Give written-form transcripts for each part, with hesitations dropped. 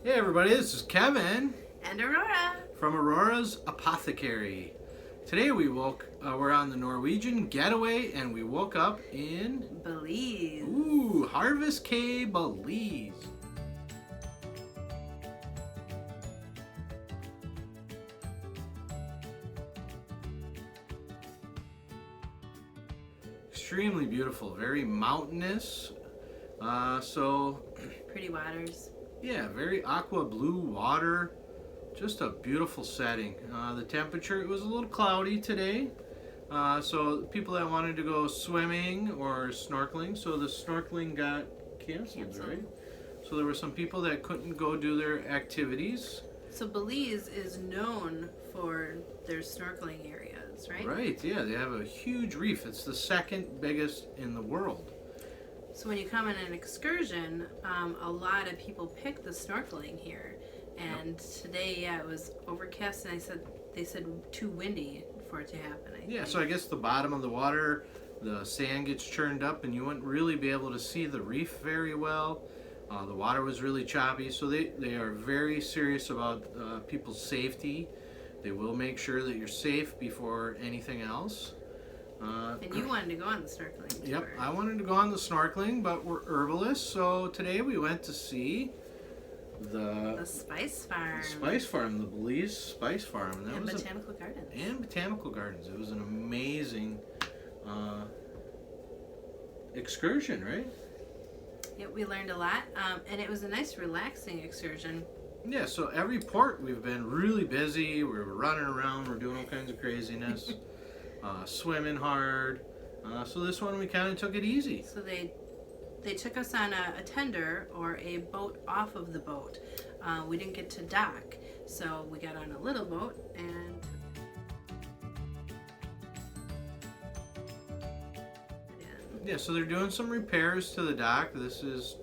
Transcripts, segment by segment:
Hey everybody, this is Kevin And Aurora. from Aurora's Apothecary. Today we're on the Norwegian Getaway and we woke up in Belize. Harvest Cay, Belize. Extremely beautiful, very mountainous. Pretty waters. Yeah, very aqua blue water. Just a beautiful setting. The temperature, it was a little cloudy today. So people that wanted to go swimming or snorkeling, so the snorkeling got canceled, right? So there were some people that couldn't go do their activities. So Belize is known for their snorkeling areas, right? Right, yeah, they have a huge reef. It's the second biggest in the world. So when you come on an excursion, a lot of people pick the snorkeling here. And today, yeah, it was overcast, and they said too windy for it to happen. I think. So I guess the bottom of the water, the sand gets churned up, and you wouldn't really be able to see the reef very well. The water was really choppy, so they are very serious about people's safety. They will make sure that you're safe before anything else. And you wanted to go on the snorkeling tour. Yep, I wanted to go on the snorkeling, but we're herbalists, so today we went to see the Spice Farm. Spice Farm, the Belize Spice Farm. And Botanical Gardens. And Botanical Gardens. It was an amazing excursion, right? Yeah, we learned a lot, and it was a nice, relaxing excursion. Yeah, so every port we've been really busy. We're running around. We're doing all kinds of craziness. Swimming hard. So this one we kind of took it easy. So they took us on a tender or a boat off of the boat. We didn't get to dock, so we got on a little boat and yeah, so they're doing some repairs to the dock. This is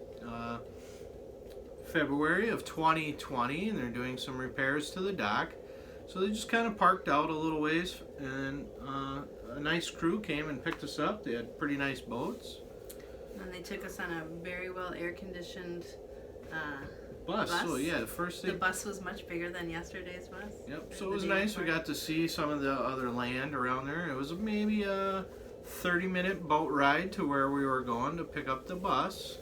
February of 2020, and they're doing some repairs to the dock. So they just kind of parked out a little ways, and a nice crew came and picked us up. They had pretty nice boats. And they took us on a very well air-conditioned bus. So yeah, the bus was much bigger than yesterday's bus. Yep. So it was nice. We got to see some of the other land around there. It was maybe a 30-minute boat ride to where we were going to pick up the bus.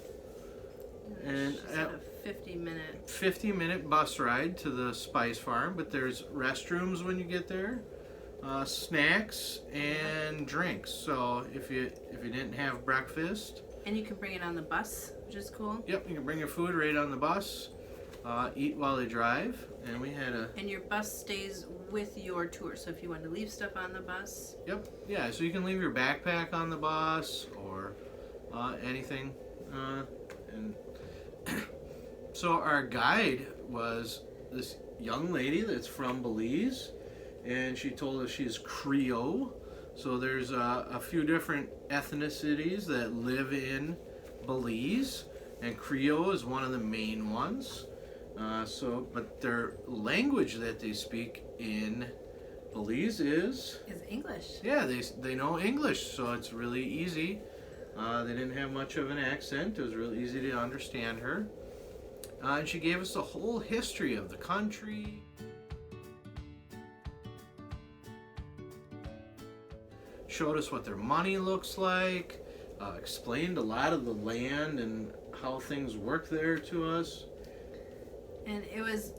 And a 50-minute 50-minute bus ride to the Spice Farm, but there's restrooms when you get there, snacks and drinks. So if you didn't have breakfast, and you can bring it on the bus, which is cool. Yep, you can bring your food right on the bus, eat while they drive, and we had And your bus stays with your tour, so if you want to leave stuff on the bus. Yep, yeah, so you can leave your backpack on the bus or anything, and so our guide was this young lady that's from Belize, and she told us she's Creole. So there's a few different ethnicities that live in Belize, and Creole is one of the main ones. But their language that they speak in Belize is English. Yeah, they know English, so it's really easy. They didn't have much of an accent. It was really easy to understand her. And she gave us the whole history of the country. Showed us what their money looks like. Explained a lot of the land and how things work there to us. And it was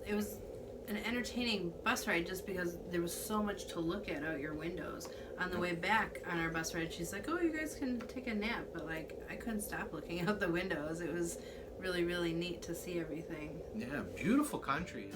an entertaining bus ride just because there was so much to look at out your windows. On the way back on our bus ride, she's like, "Oh, you guys can take a nap," but like I couldn't stop looking out the windows. It was really, really neat to see everything. Yeah, beautiful country.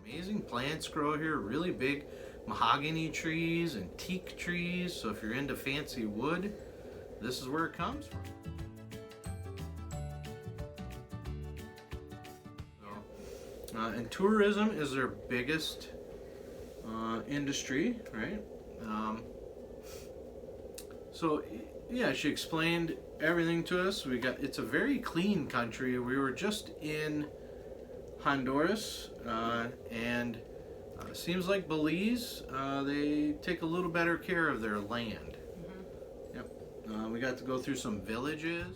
Amazing plants grow here, really big mahogany trees and teak trees. So if you're into fancy wood, this is where it comes from. And tourism is their biggest industry, right? So yeah, she explained everything to us. It's a very clean country. We were just in Honduras, and seems like Belize, they take a little better care of their land. Yep. We got to go through some villages.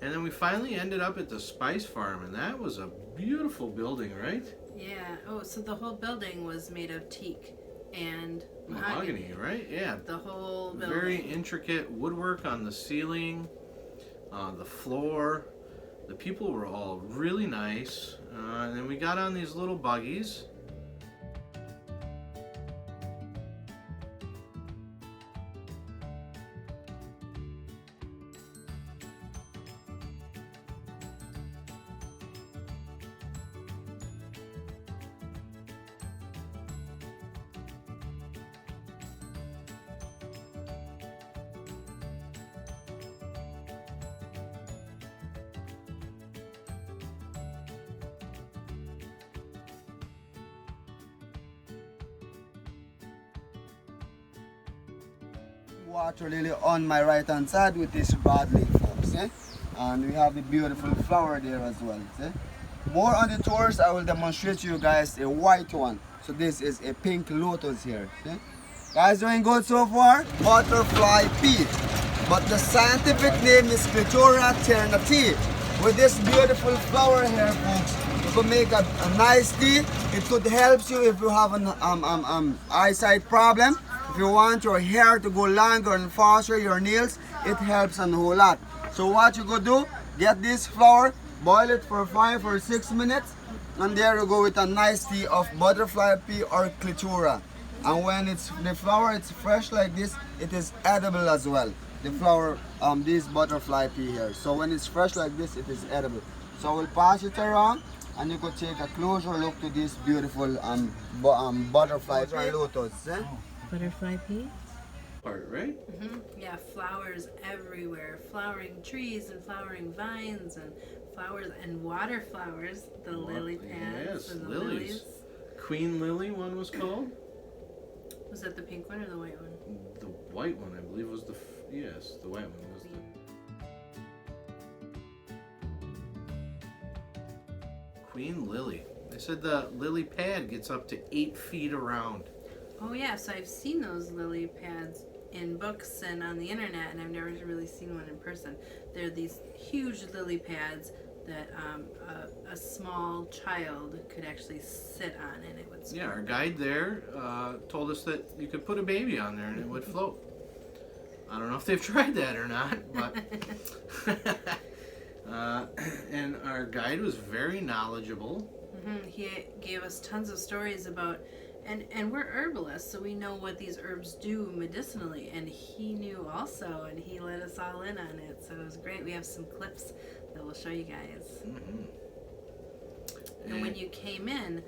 And then we finally ended up at the spice farm, and that was a beautiful building, right? Yeah. Oh, so the whole building was made of teak and Mahogany, right? Yeah. The whole building. Very intricate woodwork on the ceiling, the floor. The people were all really nice. And then we got on these little buggies. Water lily on my right hand side with this broadleaf, folks, eh? And we have the beautiful flower there as well, eh? More on the tours, I will demonstrate to you guys a white one. So this is a pink lotus here, eh? Guys, doing good so far? Butterfly pea, but the scientific name is Clitora ternati. With this beautiful flower here, folks, you can make a nice tea. It could help you if you have an eyesight problem. If you want your hair to go longer and faster, your nails, it helps a whole lot. So what you go do, get this flour, boil it for 5 or 6 minutes, and there you go with a nice tea of butterfly pea or clitora. And when the flour it's fresh like this, it is edible as well. The flour, this butterfly pea here. So when it's fresh like this, it is edible. So I will pass it around, and you could take a closer look to this beautiful butterfly pea lotus. Eh? Butterfly pea? Part, right? Yeah, flowers everywhere. Flowering trees and flowering vines and flowers and water flowers. The lily pads Yes, and the lilies. Queen lily one was called. Was that the pink one or the white one? The white one, I believe, was yes, the white one was the Queen lily. They said the lily pad gets up to 8 feet around. Oh yeah, so I've seen those lily pads in books and on the internet, and I've never really seen one in person. They're these huge lily pads that a small child could actually sit on, and it would. Yeah, our guide there told us that you could put a baby on there and it would float. I don't know if they've tried that or not, but and our guide was very knowledgeable. He gave us tons of stories about. And we're herbalists, so we know what these herbs do medicinally, and he knew also, and he let us all in on it, so it was great. We have some clips that we'll show you guys. And when you came in,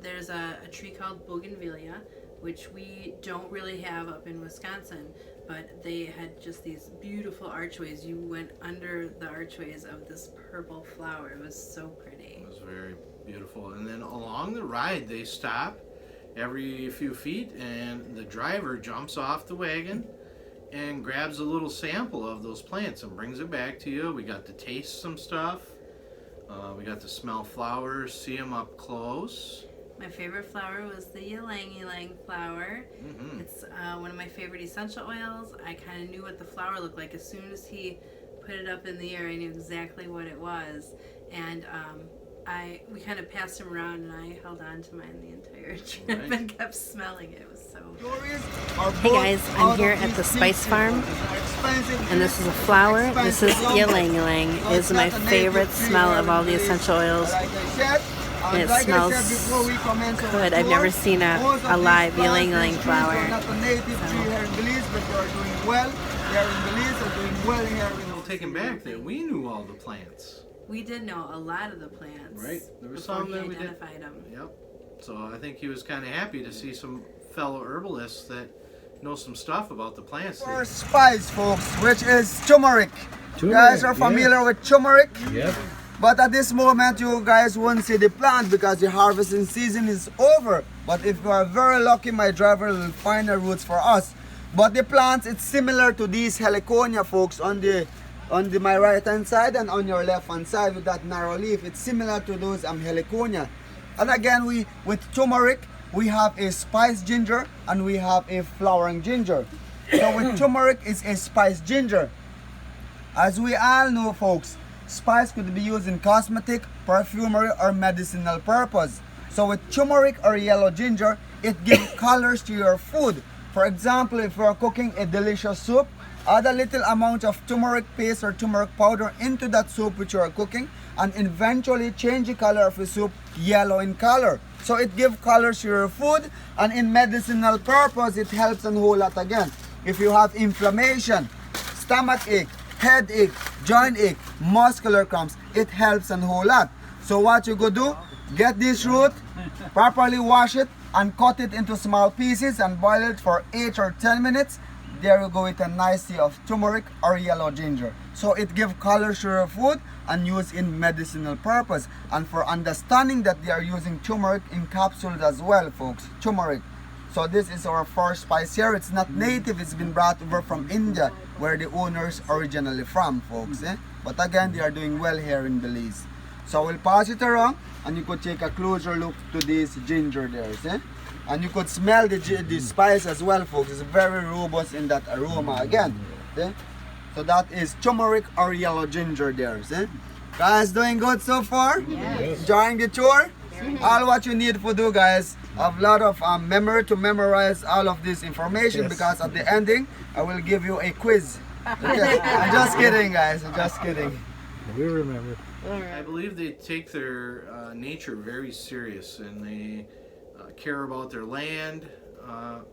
there's a tree called bougainvillea, which we don't really have up in Wisconsin, but they had just these beautiful archways. You went under the archways of this purple flower. It was so pretty. It was very beautiful. And then along the ride, they stop every few feet, and the driver jumps off the wagon and grabs a little sample of those plants and brings it back to you. We got to taste some stuff. We got to smell flowers, see them up close. My favorite flower was the ylang-ylang flower. It's one of my favorite essential oils. I kind of knew what the flower looked like. As soon as he put it up in the air, I knew exactly what it was. And we kind of passed him around, and I held on to mine the entire trip and kept smelling it. It was so good. Hey guys, I'm here at the spice farm, and this is a flower. This is ylang-ylang. It's my favorite smell of all the essential oils. And it smells good. I've never seen a live ylang-ylang flower. We'll take him back there. We knew all the plants. We did know a lot of the plants. Right. There was before some he that we did. identified them. Yep. So I think he was kind of happy to see some fellow herbalists that know some stuff about the plants. Our spice, folks, which is turmeric. You guys are familiar with turmeric? Yep. But at this moment, you guys won't see the plant because the harvesting season is over. But if you are very lucky, my driver will find the roots for us. But the plants, it's similar to these heliconia, folks, on my right hand side and on your left hand side with that narrow leaf. It's similar to those heliconia. And again, with turmeric, we have a spiced ginger and we have a flowering ginger. So with turmeric is a spiced ginger. As we all know, folks, spice could be used in cosmetic, perfumery, or medicinal purpose. So with turmeric or yellow ginger, it gives colors to your food. For example, if you are cooking a delicious soup, add a little amount of turmeric paste or turmeric powder into that soup which you are cooking and eventually change the color of the soup yellow in color. So it gives colors to your food, and in medicinal purpose, it helps a whole lot again. If you have inflammation, stomach ache, headache, joint ache, muscular cramps, it helps a whole lot. So what you go do, get this root, properly wash it and cut it into small pieces and boil it for 8 or 10 minutes. There you go with a nice tea of turmeric or yellow ginger. So it gives color to your food and used in medicinal purpose. And for understanding that they are using turmeric in capsules as well, folks, turmeric. So this is our first spice here. It's not native, it's been brought over from India, where the owners originally from, folks. But again, they are doing well here in Belize. So we'll pass it around and you could take a closer look to this ginger there. And you could smell the spice as well, folks. It's very robust in that aroma again. So that is turmeric or yellow ginger there. Guys, doing good so far? Yes. Enjoying the tour? All what you need to do, guys, have a lot of memory to memorize all of this information, because at the ending I will give you a quiz. Okay? I'm just kidding, guys. I'm just kidding. We remember. I believe they take their nature very serious, and they care about their land.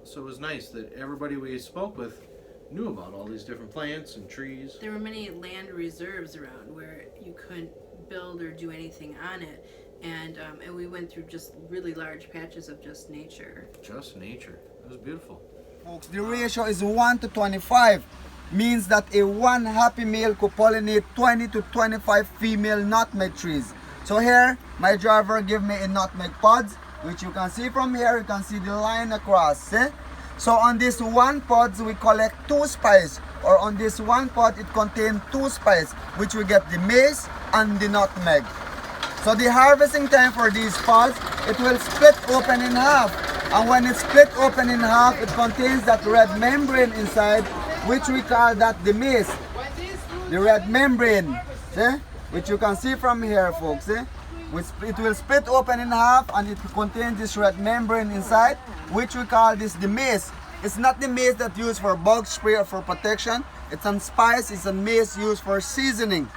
So it was nice that everybody we spoke with knew about all these different plants and trees. There were many land reserves around where you couldn't build or do anything on it. And we went through just really large patches of just nature. Just nature. It was beautiful. Folks, the ratio is 1 to 25. Means that a one happy male could pollinate 20 to 25 female nutmeg trees. So here, my driver gave me a nutmeg pods, which you can see from here. You can see the line across. So on this one pods, we collect 2 spice. Or on this one pod, it contains 2 spice, which we get the mace and the nutmeg. So the harvesting time for these pods, it will split open in half. And when it's split open in half, it contains that red membrane inside, which we call that the mace. The red membrane, which you can see from here, folks. It will split open in half and it contains this red membrane inside, which we call this the mace. It's not the mace that used for bug spray or for protection. It's a spice, it's a mace used for seasoning.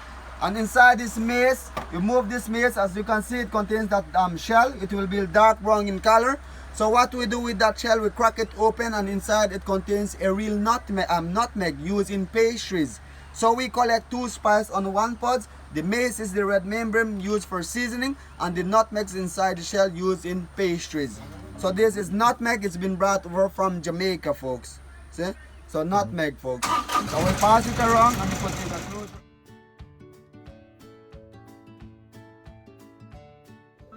And inside this mace, you move this mace, as you can see, it contains that shell. It will be dark brown in color. So what we do with that shell, we crack it open, and inside it contains a real nutmeg used in pastries. So we collect 2 spices on one pod. The mace is the red membrane used for seasoning, and the nutmegs inside the shell used in pastries. So this is nutmeg. It's been brought over from Jamaica, folks. See? So nutmeg, folks. So we'll pass it around and we put it closer.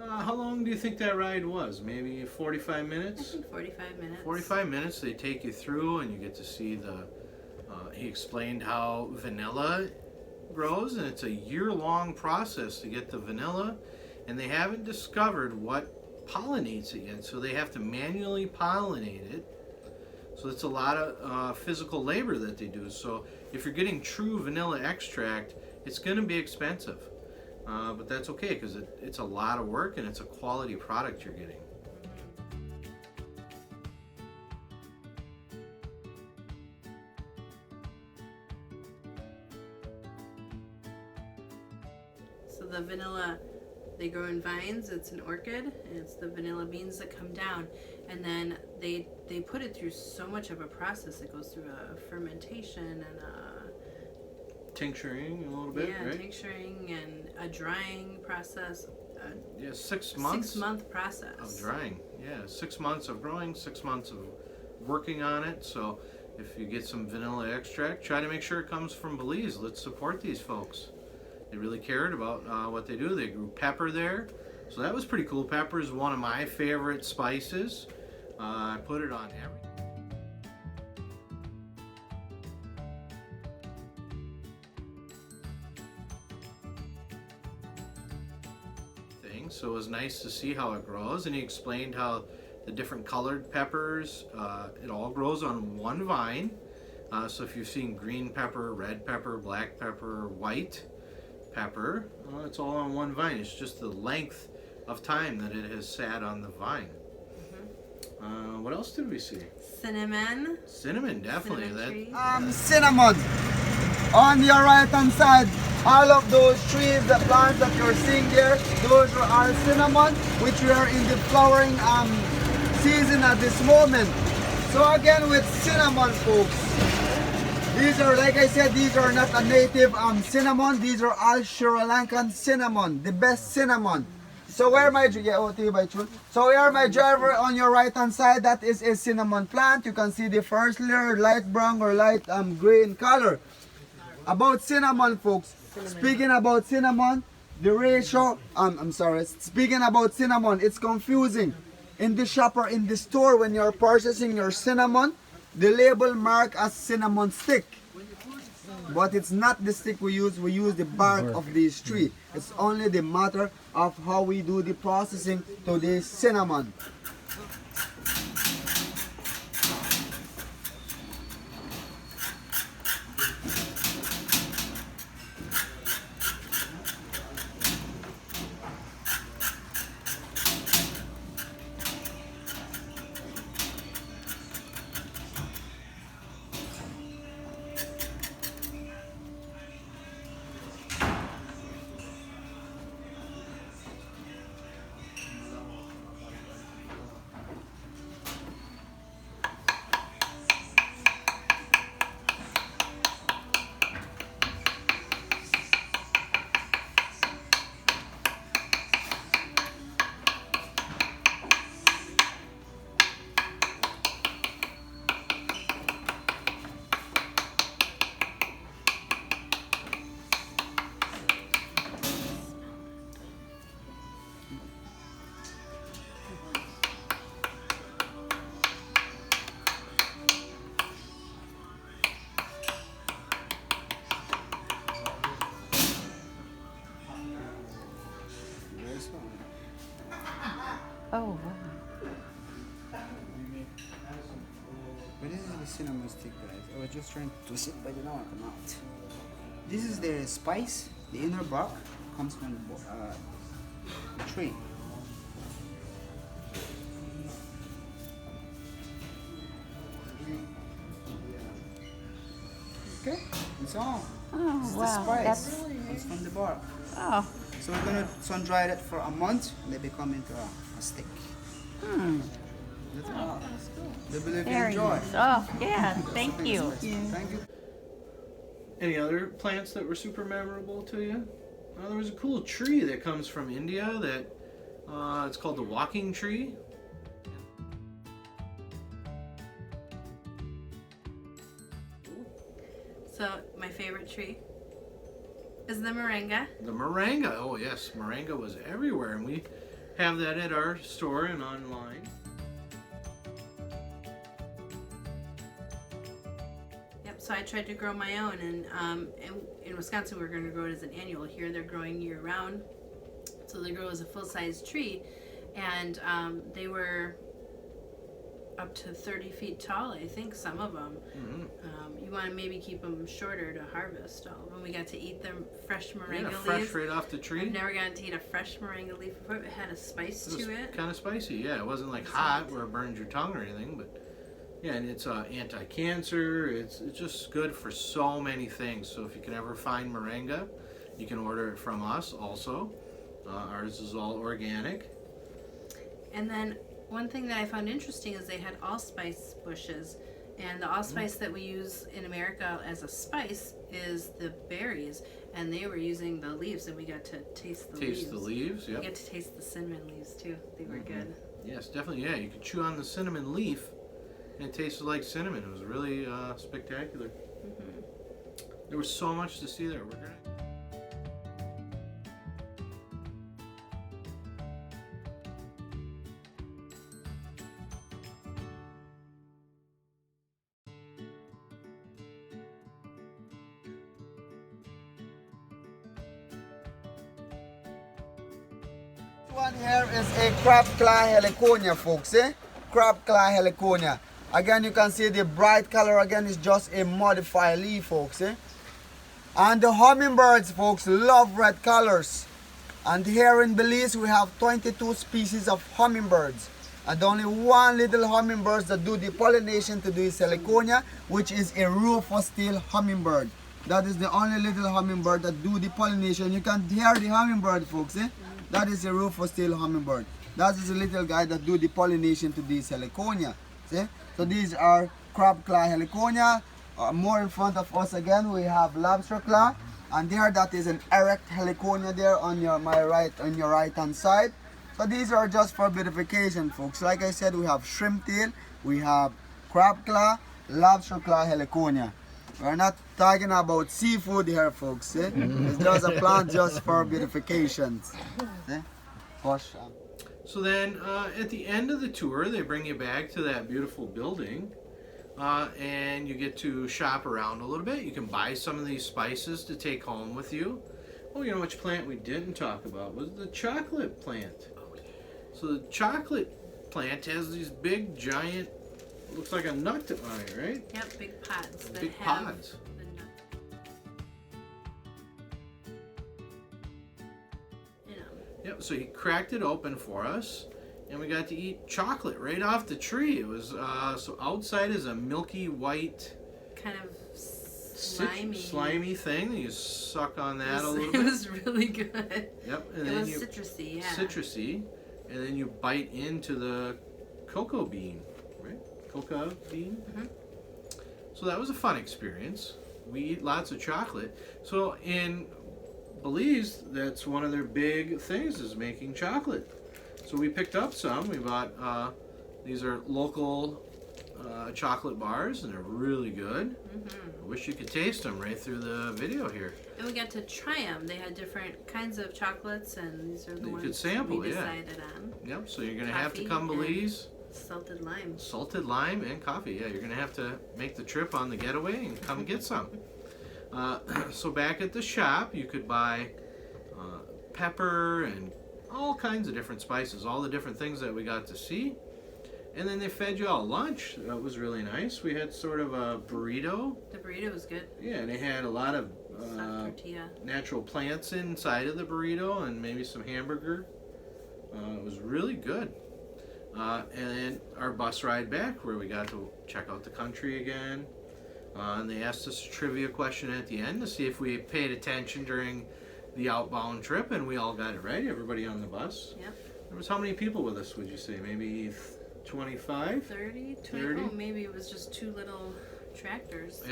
How long do you think that ride was? Maybe 45 I minutes? think 45 minutes. 45 minutes, they take you through and you get to see he explained how vanilla grows, and it's a year-long process to get the vanilla, and they haven't discovered what pollinates it yet, so they have to manually pollinate it. So it's a lot of physical labor that they do. So if you're getting true vanilla extract, it's going to be expensive. But that's okay, because it's a lot of work and it's a quality product you're getting. So the vanilla, they grow in vines. It's an orchid, and it's the vanilla beans that come down, and then they put it through so much of a process. It goes through a fermentation and Tincturing a little bit, right? tincturing and a drying process. Yeah, 6 months 6-month process of drying. Yeah, 6 months of growing, 6 months of working on it. So if you get some vanilla extract, try to make sure it comes from Belize. Let's support these folks. They really cared about what they do. They grew pepper there. So that was pretty cool. Pepper is one of my favorite spices. I put it on everything. So it was nice to see how it grows, and he explained how the different colored peppers, it all grows on one vine. So if you've seen green pepper, red pepper, black pepper, white pepper, it's all on one vine. It's just the length of time that it has sat on the vine. What else did we see? Cinnamon. Cinnamon, definitely. Cinnamon trees. Cinnamon. On your right hand side, all of those trees, the plants that you're seeing there, those are cinnamon, which we are in the flowering season at this moment. So again, with cinnamon, folks, these are, like I said, these are not a native cinnamon. These are all Sri Lankan cinnamon, the best cinnamon. So where my So where my driver on your right hand side, that is a cinnamon plant. You can see the first layer, light brown or light gray in color. About cinnamon, folks. Speaking about cinnamon, the ratio, speaking about cinnamon, it's confusing. In the shop or in the store, when you're purchasing your cinnamon, the label mark as cinnamon stick. But it's not the stick we use the bark of this tree. It's only the matter of how we do the processing to the cinnamon. Oh, wow. But this is the cinnamon stick, guys. I was just trying to twist it, but you know I cannot. This is the spice. The inner bark comes from the tree. Okay, that's all. Oh, This is wow. the spice. That's, Comes from the bark. oh, So we're gonna sun dry that for a month, and they become into a stick. That's all. They believe you very enjoy. nice. Oh, yeah, thank you. Thank you. Any other plants that were super memorable to you? There was a cool tree that comes from India that it's called the walking tree. So my favorite tree is the Moranga. The Moranga, oh yes, Moranga was everywhere, and we have that at our store and online. Yep. So I tried to grow my own, and in Wisconsin we're going to grow it as an annual. Here they're growing year round, so they grow as a full-size tree, and they were up to 30 feet tall, I think, some of them. Mm-hmm. You want to maybe keep them shorter to harvest all of them. We got to eat them fresh moringa Yeah, fresh leaves. right off the tree. I've never gotten to eat a fresh moringa leaf before. It had a spice to it. Kind of spicy, yeah. It wasn't like hot where it burns your tongue or anything, but yeah, and it's anti-cancer. It's just good for so many things. So if you can ever find moringa, you can order it from us also. Ours is all organic. And then one thing that I found interesting is they had allspice bushes. And the allspice that we use in America as a spice is the berries. And they were using the leaves, and we got to taste the leaves. Taste the leaves, We yep. got to taste the cinnamon leaves too. They were good. Yes, definitely. Yeah, you could chew on the cinnamon leaf, and it tasted like cinnamon. It was really spectacular. There was so much to see there. We're gonna... One here is a crab claw heliconia, folks. Crab claw heliconia. Again, you can see the bright color again is just a modified leaf, folks. And the hummingbirds, folks, love red colors. And here in Belize, we have 22 species of hummingbirds. And only one little hummingbird that do the pollination to this heliconia, which is a rufous tail hummingbird. That is the only little hummingbird that do the pollination. You can hear the hummingbird, folks. That is a rufous tail hummingbird. That is a little guy that do the pollination to this heliconia. See? So these are crab claw heliconia. More in front of us again, we have lobster claw. And there, that is an erect heliconia there on your right hand side. So these are just for beautification, folks. Like I said, we have shrimp tail, we have crab claw, lobster claw heliconia. We're not talking about seafood here, folks. It's just a plant just for beautification. So then at the end of the tour, they bring you back to that beautiful building. And you get to shop around a little bit. You can buy some of these spices to take home with you. Oh, you know which plant we didn't talk about was the chocolate plant. So the chocolate plant has these big, giant, looks like a nut on it, right? Yep, big pods. That Big have pods. the nut in 'em. Yep, so he cracked it open for us. And we got to eat chocolate right off the tree. It was, so outside is a milky white Kind of slimy. slimy thing. You suck on that a little It bit. was really good. Yep, and It then was you citrusy, yeah. citrusy, and then you bite into the cocoa bean, right? Cocoa bean. So that was a fun experience. We eat lots of chocolate. So in Belize, that's one of their big things is making chocolate. So we picked up some. We bought, these are local chocolate bars, and they're really good. I wish you could taste them right through the video here. And we got to try them. They had different kinds of chocolates, and these are the You ones could sample, we yeah. decided on. Yep, so you're going to have to Coffee come and Belize. Salted lime. Salted lime and coffee. Yeah, you're going to have to make the trip on the getaway and come get some. So back at the shop, you could buy pepper and all kinds of different spices, all the different things that we got to see. And then they fed you all lunch. That was really nice. We had sort of a burrito. The burrito was good. Yeah, and they had a lot of Soft tortilla. natural plants inside of the burrito and maybe some hamburger. It was really good. And then our bus ride back where we got to check out the country again. And they asked us a trivia question at the end to see if we paid attention during the outbound trip, and we all got it right, everybody on the bus. Yep. There was how many people with us, would you say? Maybe 25? 30? 30? Oh, maybe it was just two little tractors. So.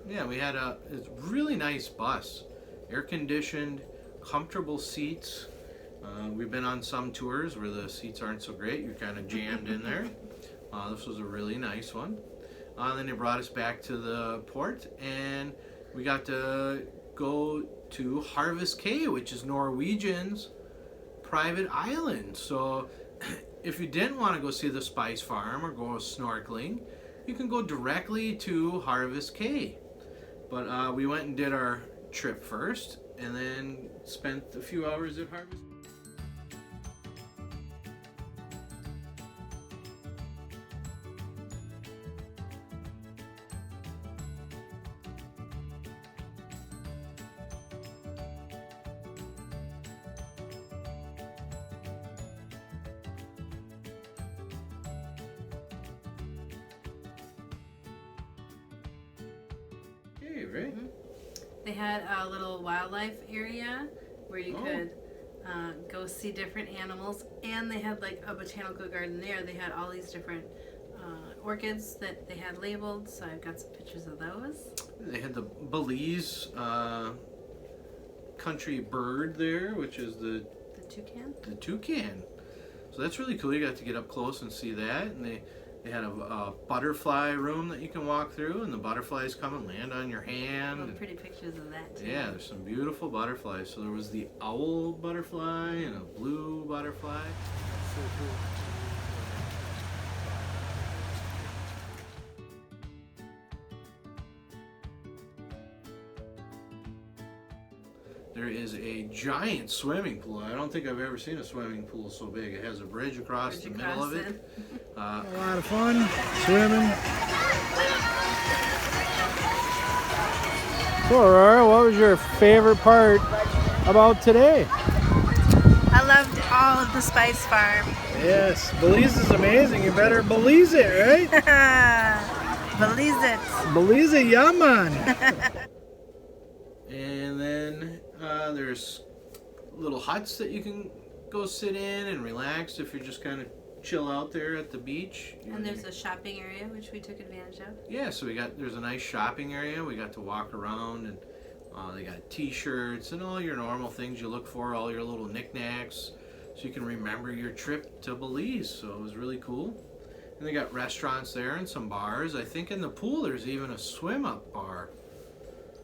Yeah. Yeah, we had a really nice bus. Air-conditioned, comfortable seats. We've been on some tours where the seats aren't so great. You're kind of jammed in there. This was a really nice one. Then they brought us back to the port, and we got to go to Harvest Cay, which is Norwegian's private island. So if you didn't want to go see the spice farm or go snorkeling, you can go directly to Harvest Cay. But we went and did our trip first, and then spent a few hours at Harvest. Okay, right? They had a little wildlife area where you Oh. could go see different animals, and they had like a botanical garden there. They had all these different orchids that they had labeled, so I've got some pictures of those. They had the Belize country bird there, which is the The toucan. toucan. So that's really cool. You got to get up close and see that. And they had a butterfly room that you can walk through, and the butterflies come and land on your hand. Well, pretty pictures of that too. Yeah, there's some beautiful butterflies. So there was the owl butterfly and a blue butterfly. So cool. There is a giant swimming pool. I don't think I've ever seen a swimming pool so big. It has a bridge across the middle of it. A lot of fun swimming. So Aurora, what was your favorite part about today? I loved all of the Spice Farm. Yes, Belize is amazing. You better Belize it, right? Belize it. Belize it, yeah, man. And then there's little huts that you can go sit in and relax if you're just kind of chill out there at the beach. And there's a shopping area which we took advantage of. Yeah, so there's a nice shopping area. We got to walk around, and they got t-shirts and all your normal things you look for, all your little knickknacks, so you can remember your trip to Belize. So it was really cool. And they got restaurants there and some bars. I think in the pool there's even a swim-up bar.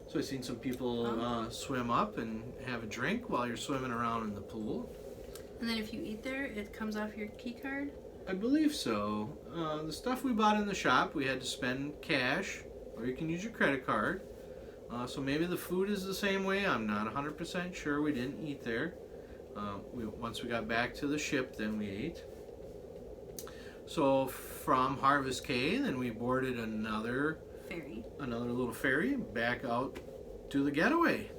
So I've seen some people swim up and have a drink while you're swimming around in the pool. And then if you eat there, it comes off your key card. I believe so. The stuff we bought in the shop, we had to spend cash, or you can use your credit card. So maybe the food is the same way. I'm not 100% sure. We didn't eat there. Once we got back to the ship, then we ate. So from Harvest Cay, then we boarded another little ferry back out to the Getaway.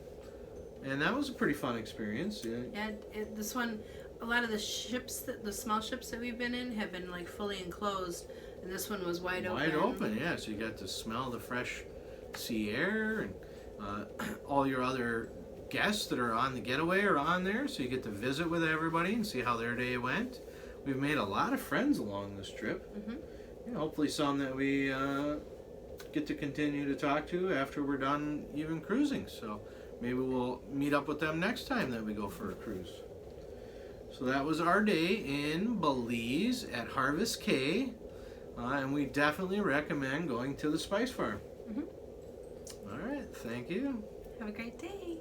And that was a pretty fun experience. Yeah, this one, a lot of the small ships that we've been in have been like fully enclosed, and this one was wide open. Wide open, yeah. So you got to smell the fresh sea air, and all your other guests that are on the Getaway are on there, so you get to visit with everybody and see how their day went. We've made a lot of friends along this trip. Mm-hmm. Hopefully some that we get to continue to talk to after we're done even cruising. So maybe we'll meet up with them next time that we go for a cruise. So that was our day in Belize at Harvest Cay, and we definitely recommend going to the Spice Farm. Mm-hmm. All right, thank you. Have a great day.